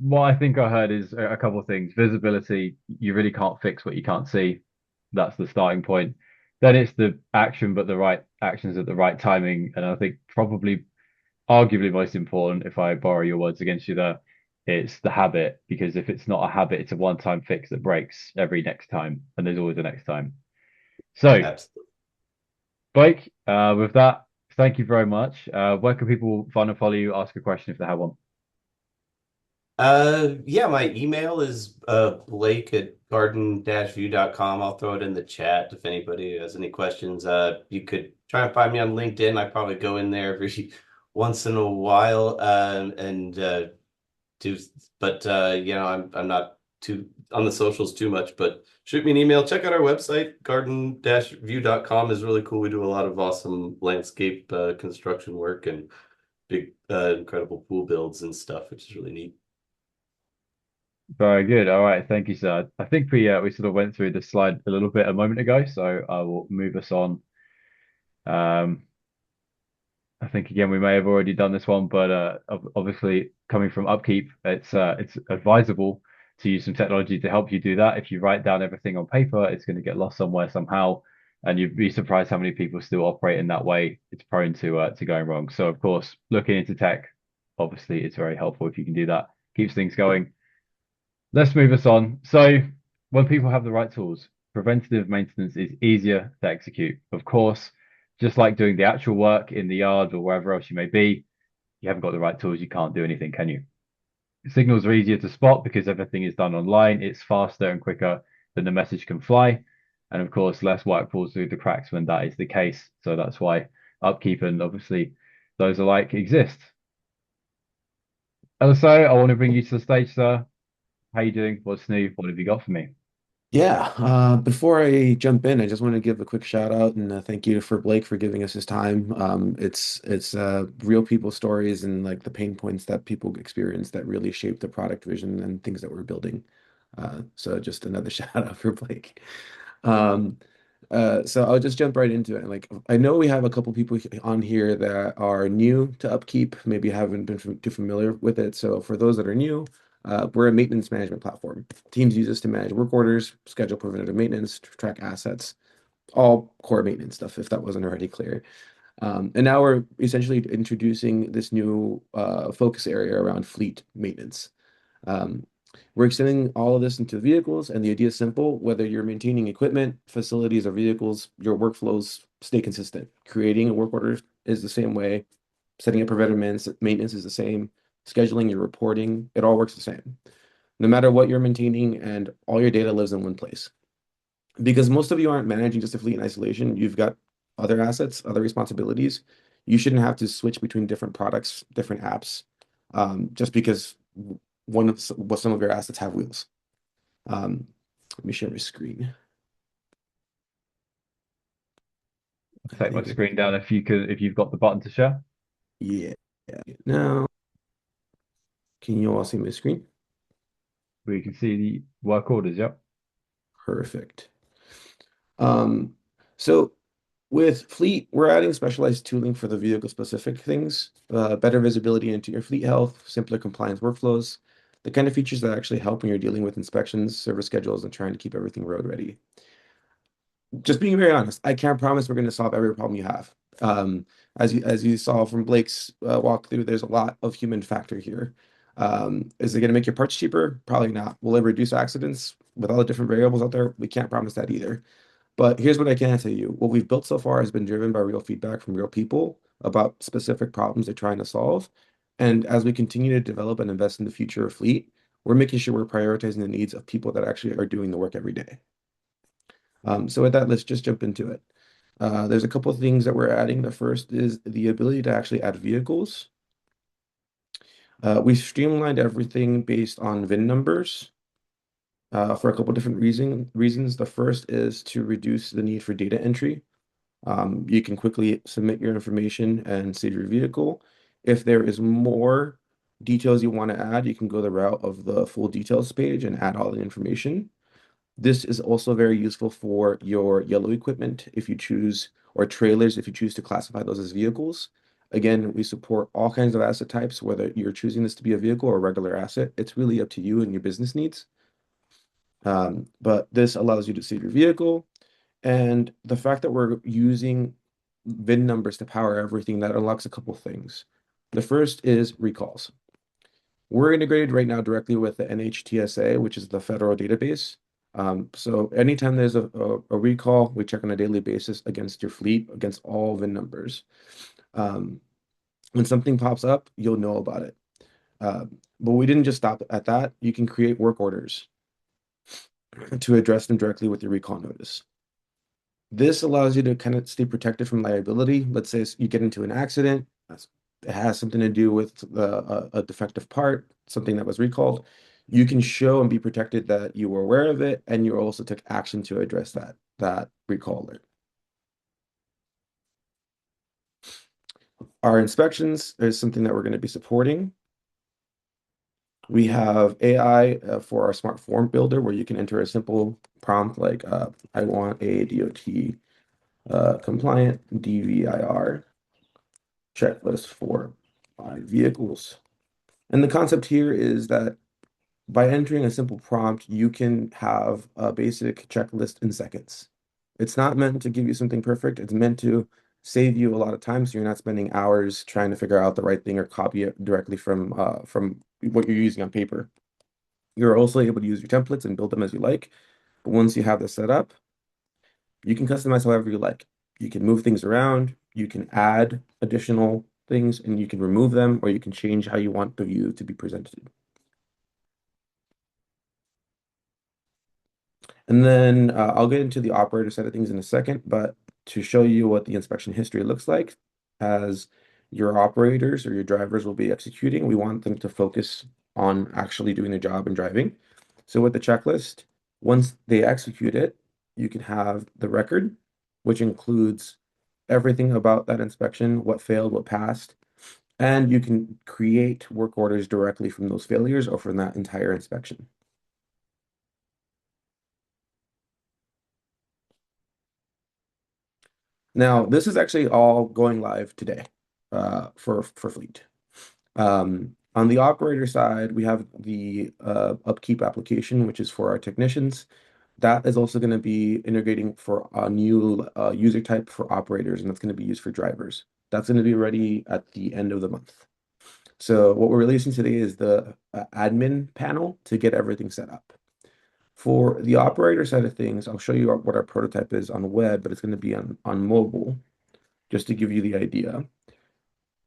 Speaker 1: What I think I heard is a couple of things. Visibility, you really can't fix what you can't see. That's the starting point. Then it's the action, but the right actions at the right timing. And I think probably, arguably most important, if I borrow your words against you there, it's the habit. Because if it's not a habit, it's a one-time fix that breaks every next time, and there's always a next time. So,
Speaker 4: Absolutely.
Speaker 1: Blake, with that, thank you very much. Where can people find and follow you, ask a question if they have one?
Speaker 4: Yeah, my email is Blake at garden-view.com. I'll throw it in the chat if anybody has any questions. You could try and find me on LinkedIn. I probably go in there every once in a while and do, but I'm not too on the socials too much, but shoot me an email. Check out our website, garden-view.com is really cool. We do a lot of awesome landscape construction work and big incredible pool builds and stuff, which is really neat.
Speaker 1: Very good. All right. Thank you, sir. I think we sort of went through the slide a little bit a moment ago, so I will move us on. I think again we may have already done this one, but obviously coming from UpKeep, it's advisable to use some technology to help you do that. If you write down everything on paper, it's going to get lost somewhere somehow. And you'd be surprised how many people still operate in that way. It's prone to going wrong. So of course, looking into tech, obviously, it's very helpful if you can do that. Keeps things going. Let's move us on. So when people have the right tools, preventative maintenance is easier to execute. Of course, just like doing the actual work in the yard or wherever else you may be, you haven't got the right tools, you can't do anything, can you? Signals are easier to spot because everything is done online. It's faster and quicker than the message can fly. And of course, less work falls through the cracks when that is the case. So that's why upkeep and obviously those alike exist. Eliseo, I want to bring you to the stage, sir. How you doing? What's new? What have you got for me?
Speaker 2: Yeah, before I jump in, I just want to give a quick shout out and thank you for Blake for giving us his time. It's real people stories and like the pain points that people experience that really shape the product vision and things that we're building. So just another shout out for Blake. Um, so I'll just jump right into it. Like I know we have a couple people on here that are new to Upkeep, maybe haven't been too familiar with it. So for those that are new, we're a maintenance management platform. Teams use us to manage work orders, schedule preventative maintenance, track assets, all core maintenance stuff, if that wasn't already clear. And now we're essentially introducing this new focus area around fleet maintenance. Um, we're extending all of this into vehicles, and the idea is simple. Whether you're maintaining equipment, facilities, or vehicles, your workflows stay consistent. Creating a work order is the same way. Setting up preventive maintenance is the same. Scheduling your reporting, it all works the same. No matter what you're maintaining, and all your data lives in one place. Because most of you aren't managing just a fleet in isolation, you've got other assets, other responsibilities. You shouldn't have to switch between different products, different apps, just because some of your assets have wheels. Let me share my screen.
Speaker 1: Take my screen down if you could, if you've got the button to share.
Speaker 2: Yeah. Now, can you all see my screen?
Speaker 1: We can see the work orders. Yep.
Speaker 2: Perfect. Um, so with Fleet, we're adding specialized tooling for the vehicle-specific things, better visibility into your fleet health, simpler compliance workflows, the kind of features that actually help when you're dealing with inspections, service schedules, and trying to keep everything road ready. Just being very honest, I can't promise we're going to solve every problem you have. As you saw from Blake's walkthrough, there's a lot of human factor here. Is it going to make your parts cheaper? Probably not. Will it reduce accidents? With all the different variables out there, we can't promise that either. But here's what I can tell you. What we've built so far has been driven by real feedback from real people about specific problems they're trying to solve. And as we continue to develop and invest in the future of fleet, we're making sure we're prioritizing the needs of people that actually are doing the work every day. So with that, let's just jump into it. There's a couple of things that we're adding. The first is the ability to actually add vehicles. We streamlined everything based on VIN numbers for a couple different reasons. The first is to reduce the need for data entry. You can quickly submit your information and save your vehicle. If there is more details you want to add, you can go the route of the full details page and add all the information. This is also very useful for your yellow equipment if you choose, or trailers if you choose to classify those as vehicles. Again, we support all kinds of asset types, whether you're choosing this to be a vehicle or a regular asset. It's really up to you and your business needs. But this allows you to save your vehicle. And the fact that we're using VIN numbers to power everything, that unlocks a couple things. The first is recalls. We're integrated right now directly with the NHTSA, which is the federal database. So anytime there's a recall, we check on a daily basis against your fleet, against all VIN numbers. When something pops up, you'll know about it. But we didn't just stop at that. You can create work orders to address them directly with your recall notice. This allows you to kind of stay protected from liability. Let's say you get into an accident, it has something to do with a defective part, something that was recalled. You can show and be protected that you were aware of it, and you also took action to address that recall alert. Our inspections is something that we're going to be supporting. We have AI for our smart form builder, where you can enter a simple prompt like, I want a DOT compliant DVIR checklist for my vehicles. And the concept here is that by entering a simple prompt, you can have a basic checklist in seconds. It's not meant to give you something perfect. It's meant to save you a lot of time so you're not spending hours trying to figure out the right thing or copy it directly from what you're using on paper. You're also able to use your templates and build them as you like. But once you have this set up, you can customize however you like. You can move things around, you can add additional things, and you can remove them, or you can change how you want the view to be presented. And then I'll get into the operator side of things in a second, but to show you what the inspection history looks like, as your operators or your drivers will be executing, we want them to focus on actually doing the job and driving. So with the checklist, once they execute it, you can have the record, which includes everything about that inspection, what failed, what passed, and you can create work orders directly from those failures or from that entire inspection. Now, this is actually all going live today for Fleet. On the operator side, we have the UpKeep application, which is for our technicians. That is also going to be integrating for a new user type for operators, and that's going to be used for drivers. That's going to be ready at the end of the month. So what we're releasing today is the admin panel to get everything set up. For the operator side of things, I'll show you what our prototype is on web, but it's going to be on mobile, just to give you the idea.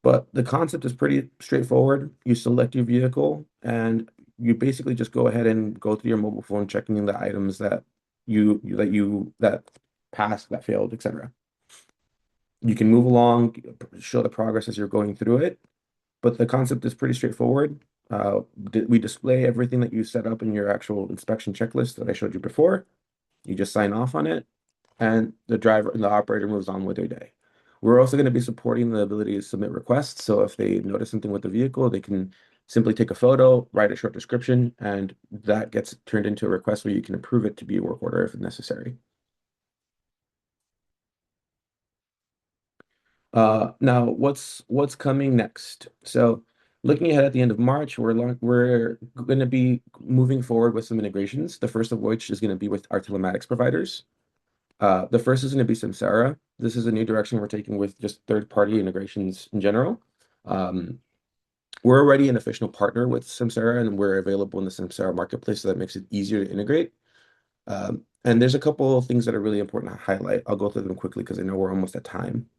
Speaker 2: But the concept is pretty straightforward. You select your vehicle and you basically just go ahead and go through your mobile phone, checking the items that that passed, that failed, etc. You can move along, show the progress as you're going through it, but the concept is pretty straightforward. We display everything that you set up in your actual inspection checklist that I showed you before. You just sign off on it, and the driver and the operator moves on with their day. We're also going to be supporting the ability to submit requests. So if they notice something with the vehicle, they can simply take a photo, write a short description, and that gets turned into a request where you can approve it to be a work order if necessary. Now, what's coming next? So, looking ahead at the end of March, we're going to be moving forward with some integrations. The first of which is going to be with our telematics providers. The first is going to be Samsara. This is a new direction we're taking with just third-party integrations in general. We're already an official partner with Samsara, and we're available in the Samsara marketplace, so that makes it easier to integrate. And there's a couple of things that are really important to highlight. I'll go through them quickly because I know we're almost at time.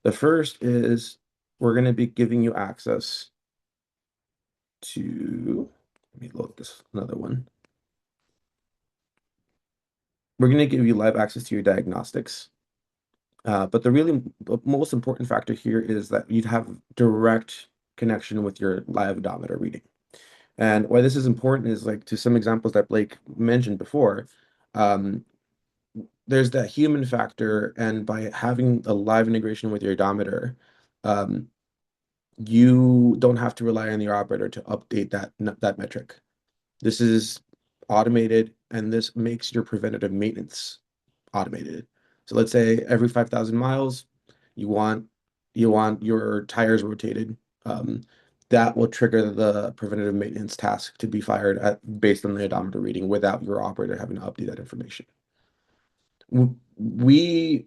Speaker 2: The first is we're going to be giving you access to, let me load this another one. We're going to give you live access to your diagnostics. But the most important factor here is that you'd have direct connection with your live odometer reading. And why this is important is like to some examples that Blake mentioned before, there's that human factor, and by having a live integration with your odometer, you don't have to rely on your operator to update that metric. This is automated, and this makes your preventative maintenance automated. So let's say every 5,000 miles, you want your tires rotated. That will trigger the preventative maintenance task to be fired based on the odometer reading without your operator having to update that information.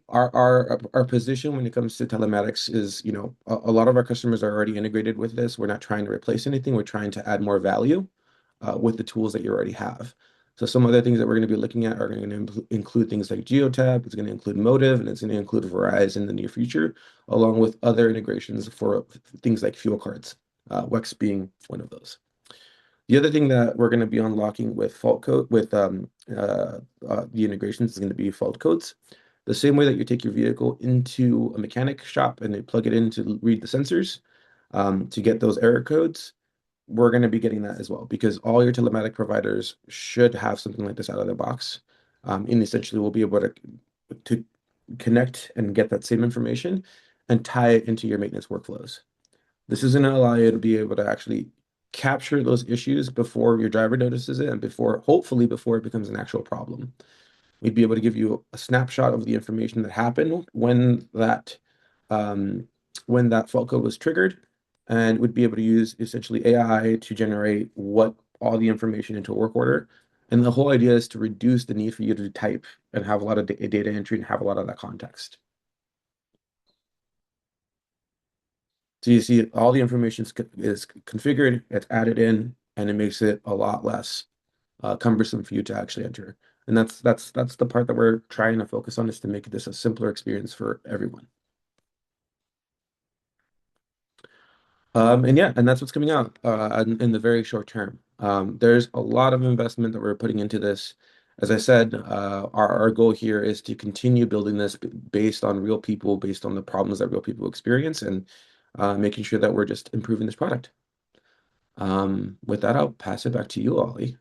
Speaker 2: Our position when it comes to telematics is, a lot of our customers are already integrated with this. We're not trying to replace anything. We're trying to add more value with the tools that you already have. So some other things that we're going to be looking at are going to include things like Geotab, it's going to include Motive, and it's going to include Verizon in the near future, along with other integrations for things like fuel cards, WEX being one of those. The other thing that we're going to be unlocking with fault code with the integrations is going to be fault codes. The same way that you take your vehicle into a mechanic shop and they plug it in to read the sensors to get those error codes, we're going to be getting that as well, because all your telematic providers should have something like this out of the box. And essentially we'll be able to connect and get that same information and tie it into your maintenance workflows. This is going to allow you to be able to actually capture those issues before your driver notices it and hopefully before it becomes an actual problem. We'd be able to give you a snapshot of the information that happened when that fault code was triggered, and would be able to use essentially AI to generate what all the information into a work order And the whole idea is to reduce the need for you to type and have a lot of data entry and have a lot of that context. So you see all the information is configured, it's added in, and it makes it a lot less cumbersome for you to actually enter. And that's the part that we're trying to focus on, is to make this a simpler experience for everyone. And yeah, and that's what's coming out in the very short term. There's a lot of investment that we're putting into this. As I said, our goal here is to continue building this based on real people, based on the problems that real people experience, and making sure that we're just improving this product. With that, I'll pass it back to you, Ollie.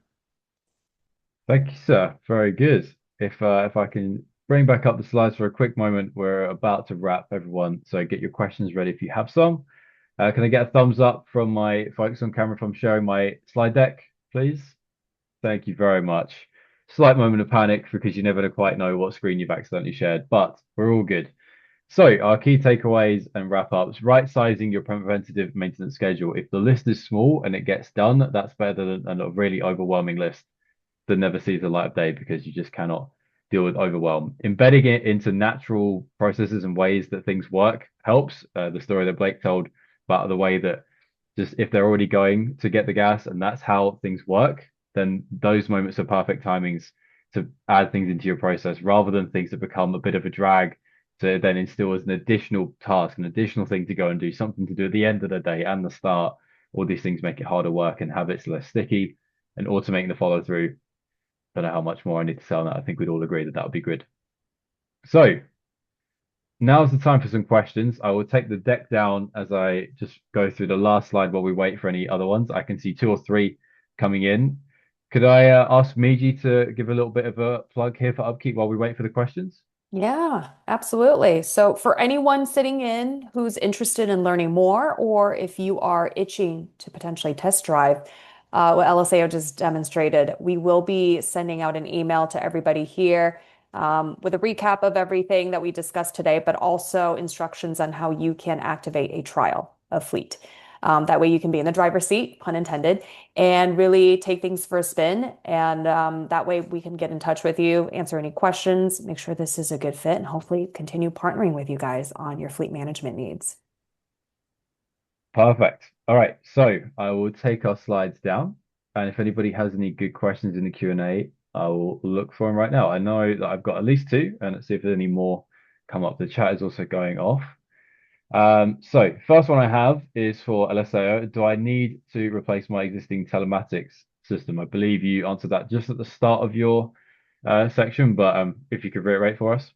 Speaker 1: Thank you, sir. Very good. If I can bring back up the slides for a quick moment, we're about to wrap, everyone. So get your questions ready if you have some. Can I get a thumbs up from my folks on camera if I'm sharing my slide deck, please? Thank you very much. Slight moment of panic because you never quite know what screen you've accidentally shared, but we're all good. So our key takeaways and wrap ups: right sizing your preventative maintenance schedule. If the list is small and it gets done, that's better than a really overwhelming list that never sees the light of day because you just cannot deal with overwhelm. Embedding it into natural processes and ways that things work helps. The story that Blake told about the way that just if they're already going to get the gas and that's how things work, then those moments are perfect timings to add things into your process rather than things that become a bit of a drag to then instill as an additional task, an additional thing to go and do, something to do at the end of the day and the start. All these things make it harder work and habits less sticky, and automating the follow through. Don't know how much more I need to say on that. I think we'd all agree that that would be good. So now's the time for some questions. I will take the deck down as I just go through the last slide while we wait for any other ones. I can see 2 or 3 coming in. Could I ask Miji to give a little bit of a plug here for Upkeep while we wait for the questions?
Speaker 3: Yeah, absolutely. So, for anyone sitting in who's interested in learning more, or if you are itching to potentially test drive what Eliseo just demonstrated, we will be sending out an email to everybody here with a recap of everything that we discussed today, but also instructions on how you can activate a trial of Fleet. That way you can be in the driver's seat, pun intended, and really take things for a spin. And that way we can get in touch with you, answer any questions, make sure this is a good fit, and hopefully continue partnering with you guys on your fleet management needs.
Speaker 1: Perfect. All right. So I will take our slides down. And if anybody has any good questions in the Q&A, I will look for them right now. I know that I've got at least 2, and let's see if there's any more come up. The chat is also going off. So first one I have is for Eliseo. Do I need to replace my existing telematics system? I believe you answered that just at the start of your section, but if you could reiterate for us.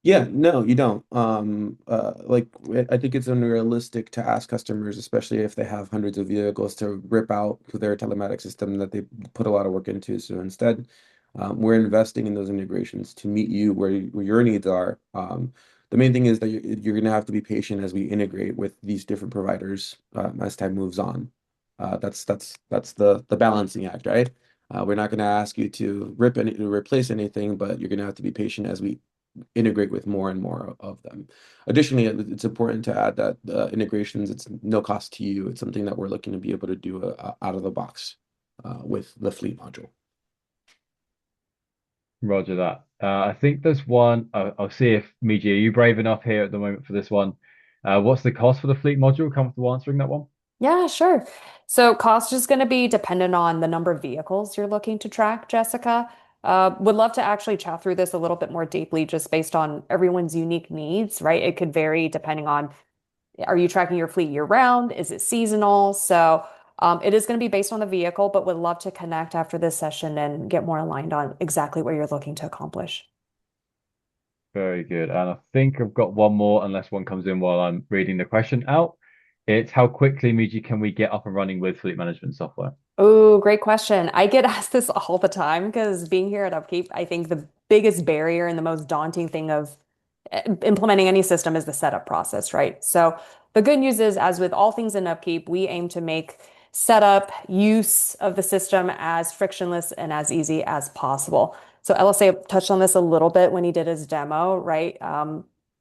Speaker 2: Yeah, no, you don't. Like I think it's unrealistic to ask customers, especially if they have hundreds of vehicles, to rip out their telematics system that they put a lot of work into. So instead, we're investing in those integrations to meet you where your needs are. The main thing is that you're going to have to be patient as we integrate with these different providers as time moves on. That's the balancing act, right? We're not going to ask you to replace anything, but you're going to have to be patient as we integrate with more and more of them. Additionally, it's important to add that integrations, it's no cost to you. It's something that we're looking to be able to do out of the box with the fleet module.
Speaker 1: Roger that. I think there's one. I'll see if Miji, are you brave enough here at the moment for this one? What's the cost for the fleet module? Comfortable answering that one?
Speaker 3: Yeah, sure. So cost is going to be dependent on the number of vehicles you're looking to track, Jessica. Would love to actually chat through this a little bit more deeply just based on everyone's unique needs, right? It could vary depending on, are you tracking your fleet year round? Is it seasonal? So it is going to be based on the vehicle, but would love to connect after this session and get more aligned on exactly what you're looking to accomplish.
Speaker 1: Very good. And I think I've got one more, unless one comes in while I'm reading the question out. It's how quickly, Miji, can we get up and running with fleet management software?
Speaker 3: Oh, great question. I get asked this all the time because being here at Upkeep, I think the biggest barrier and the most daunting thing of implementing any system is the setup process, right? So the good news is, as with all things in Upkeep, we aim to make setup, use of the system as frictionless and as easy as possible. So Eliseo touched on this a little bit when he did his demo, right?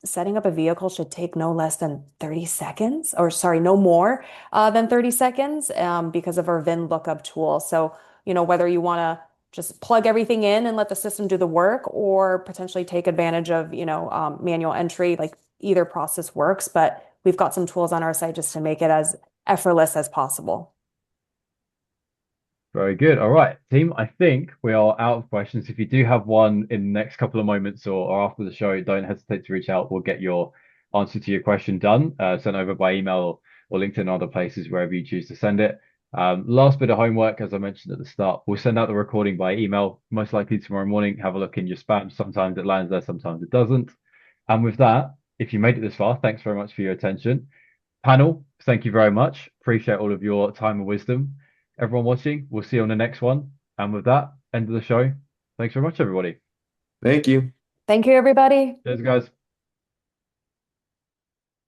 Speaker 3: Setting up a vehicle should take no less than 30 seconds, or sorry, no more than 30 seconds because of our VIN lookup tool. So, whether you want to just plug everything in and let the system do the work, or potentially take advantage of, manual entry. Like either process works, but we've got some tools on our site just to make it as effortless as possible.
Speaker 1: Very good. All right, team. I think we are out of questions. If you do have one in the next couple of moments or after the show, don't hesitate to reach out. We'll get your answer to your question done, sent over by email or LinkedIn and other places, wherever you choose to send it. Last bit of homework, as I mentioned at the start, we'll send out the recording by email, most likely tomorrow morning. Have a look in your spam. Sometimes it lands there, sometimes it doesn't. And with that, if you made it this far, thanks very much for your attention. Panel, thank you very much. Appreciate all of your time and wisdom. Everyone watching, we'll see you on the next one. And with that, end of the show. Thanks very much, everybody.
Speaker 2: Thank you.
Speaker 3: Thank you, everybody.
Speaker 1: Cheers, guys.